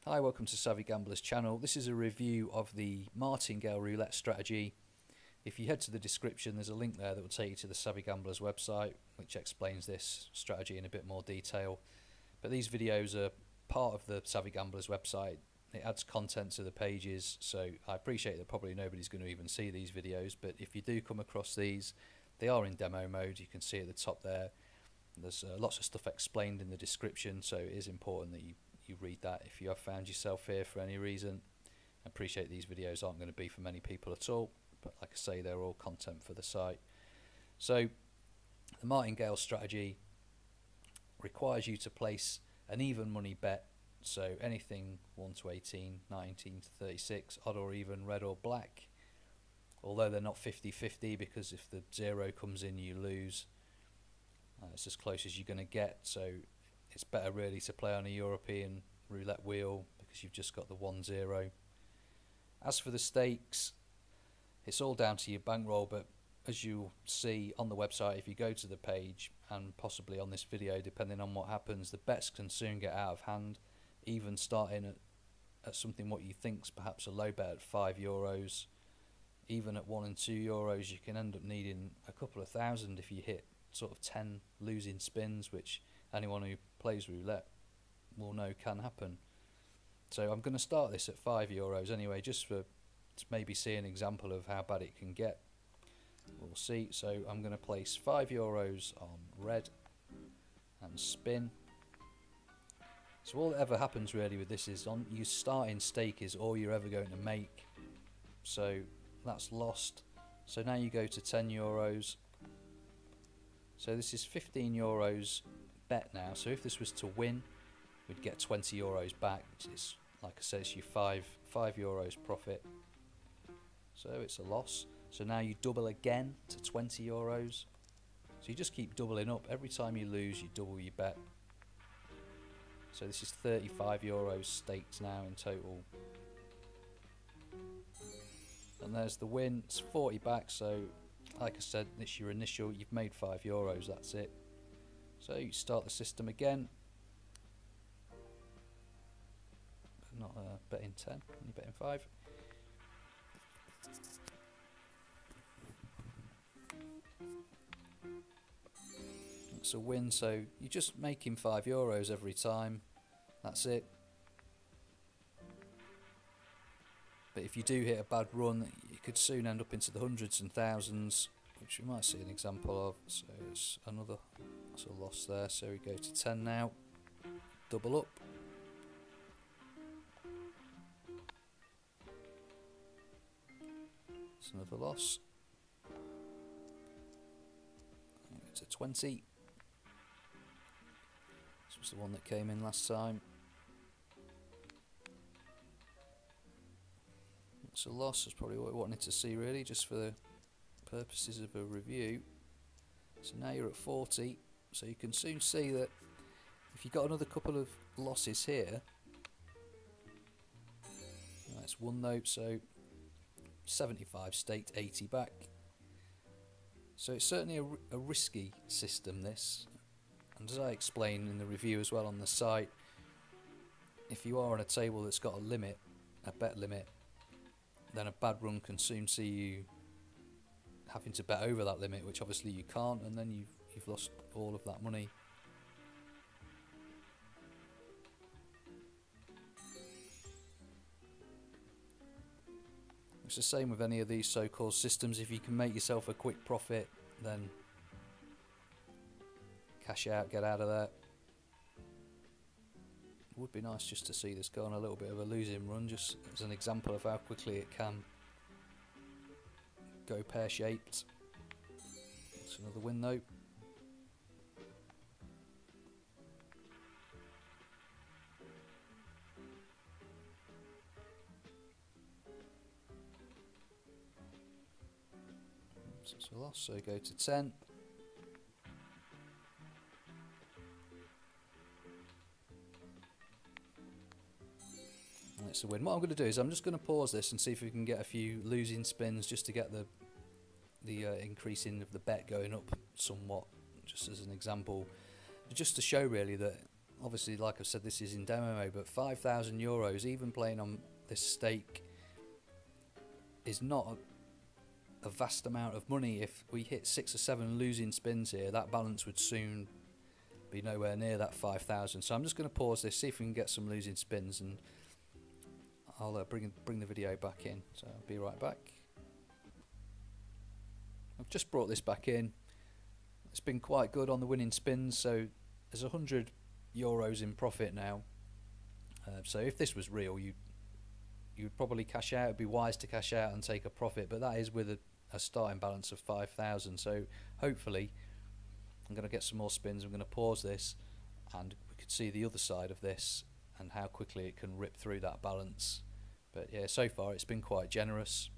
Hi, welcome to Savvy Gambler's channel. This is a review of the Martingale Roulette strategy. If you head to the description, there's a link there that will take you to the Savvy Gambler's website, which explains this strategy in a bit more detail. But these videos are part of the Savvy Gambler's website. It adds content to the pages, so I appreciate that probably nobody's going to even see these videos, but if you do come across these, they are in demo mode. You can see at the top there, there's lots of stuff explained in the description, so it is important that you read that if you have found yourself here for any reason. I appreciate these videos aren't going to be for many people at all, but like I say, they're all content for the site. So the Martingale strategy requires you to place an even money bet, so anything 1 to 18, 19 to 36, odd or even, red or black, although they're not 50-50 because if the 0 comes in you lose. It's as close as you're going to get, so it's better really to play on a European roulette wheel because you've just got the 1-0. As for the stakes, it's all down to your bankroll, but as you'll see on the website, if you go to the page and possibly on this video, depending on what happens, the bets can soon get out of hand, even starting at something what you think's perhaps a low bet at €5. Even at €1 and €2 you can end up needing a couple of thousand if you hit sort of 10 losing spins, which anyone who plays roulette will know can happen. So I'm going to start this at €5 anyway, just to maybe see an example of how bad it can get. We'll see. So I'm going to place €5 on red and spin. So all that ever happens really with this is on your starting stake is all you're ever going to make. So that's lost. So now you go to €10. So this is €15 bet now. So if this was to win, we'd get €20 back, which is, like I said, it's your €5 profit. So it's a loss. So now you double again to €20. So you just keep doubling up. Every time you lose, you double your bet. So this is €35 staked now in total. And there's the win. It's 40 back. So like I said, it's your initial. You've made €5. That's it. So you start the system again. Not betting 10, only betting 5. That's a win, so you're just making €5 every time. That's it. But if you do hit a bad run, you could soon end up into the hundreds and thousands, which we might see an example of. So it's another, that's a loss there. So we go to 10 now, double up. It's another loss. Go to 20. This was the one that came in last time. It's a loss. That's probably what we wanted to see really, just for the purposes of a review. So now you're at 40. So you can soon see that if you've got another couple of losses here, that's one note. So 75 staked, 80 back. So it's certainly a risky system, this. And as I explained in the review as well on the site, if you are on a table that's got a limit, a bet limit, then a bad run can soon see you having to bet over that limit, which obviously you can't, and then you've lost all of that money. It's the same with any of these so-called systems. If you can make yourself a quick profit, then cash out, get out of there. It would be nice just to see this go on a little bit of a losing run, just as an example of how quickly it can go pear-shaped. That's another win though. So it's a loss, so go to 10. It's a win. What I'm going to do is I'm just going to pause this and see if we can get a few losing spins just to get the increasing of the bet going up somewhat, just as an example, just to show really that obviously, like I said, this is in demo mode, but €5,000, even playing on this stake, is not a vast amount of money. If we hit 6 or 7 losing spins here, that balance would soon be nowhere near that 5,000. So I'm just going to pause this, see if we can get some losing spins, and I'll bring the video back in. So I'll be right back. I've just brought this back in. It's been quite good on the winning spins, so there's €100 in profit now. So if this was real, you'd probably cash out. It'd be wise to cash out and take a profit, but that is with a starting balance of 5,000. So hopefully I'm going to get some more spins. I'm going to pause this and we could see the other side of this and how quickly it can rip through that balance. But yeah, so far it's been quite generous,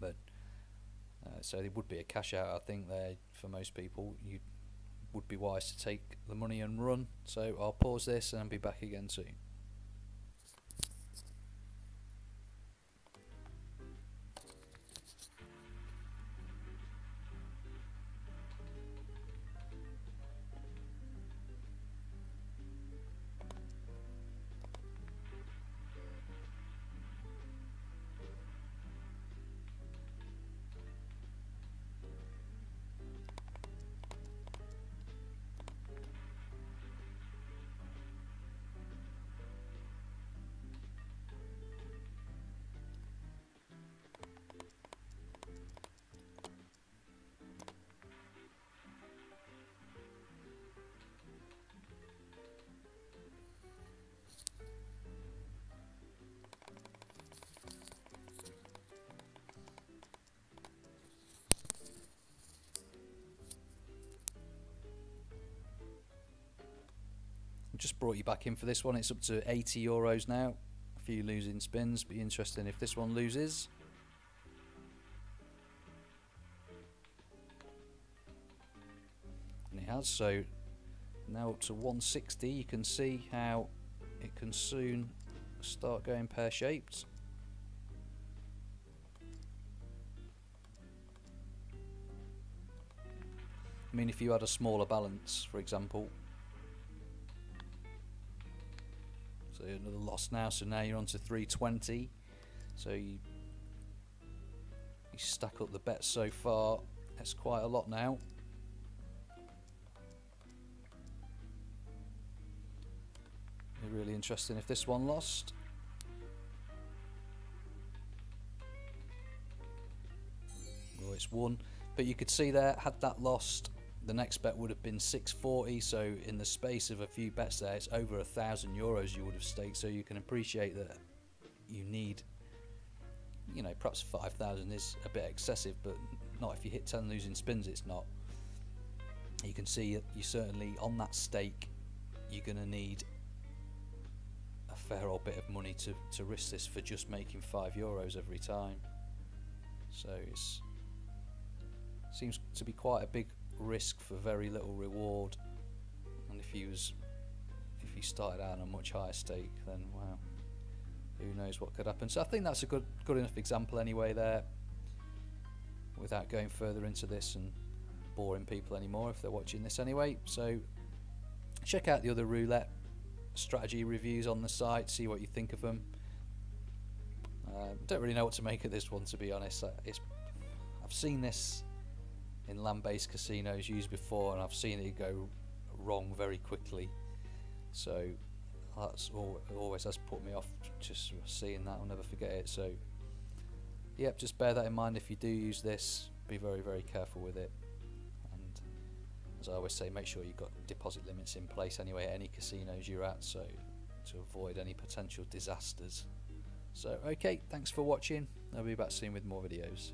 but so there would be a cash out, I think, there for most people. You would be wise to take the money and run. So I'll pause this and be back again soon. Just brought you back in for this one. It's up to €80 now. A few losing spins. Be interesting if this one loses. And it has. So now up to 160. You can see how it can soon start going pear-shaped. I mean, if you had a smaller balance, for example. So another loss now, so now you're on to 320. So you stack up the bets so far. That's quite a lot now. It'd be really interesting if this one lost. Oh, it's won. But you could see there, had that lost, the next bet would have been 640, so in the space of a few bets there, it's over €1,000 you would have staked. So you can appreciate that you need, you know, perhaps 5,000 is a bit excessive, but not if you hit 10 losing spins. It's not. You can see that you certainly, on that stake, you're going to need a fair old bit of money to risk this for just making €5 every time. So it seems to be quite a big risk for very little reward, and if you started out on a much higher stake, then wow, who knows what could happen. So I think that's a good enough example anyway there, without going further into this and boring people anymore if they're watching this anyway. So check out the other roulette strategy reviews on the site, see what you think of them. Don't really know what to make of this one, to be honest. I've seen this in land-based casinos used before, and I've seen it go wrong very quickly, so that's always has put me off just seeing that. I'll never forget it. So yep, just bear that in mind if you do use this. Be very, very careful with it, and as I always say, make sure you've got deposit limits in place anyway at any casinos you're at, so to avoid any potential disasters. So okay, thanks for watching. I'll be back soon with more videos.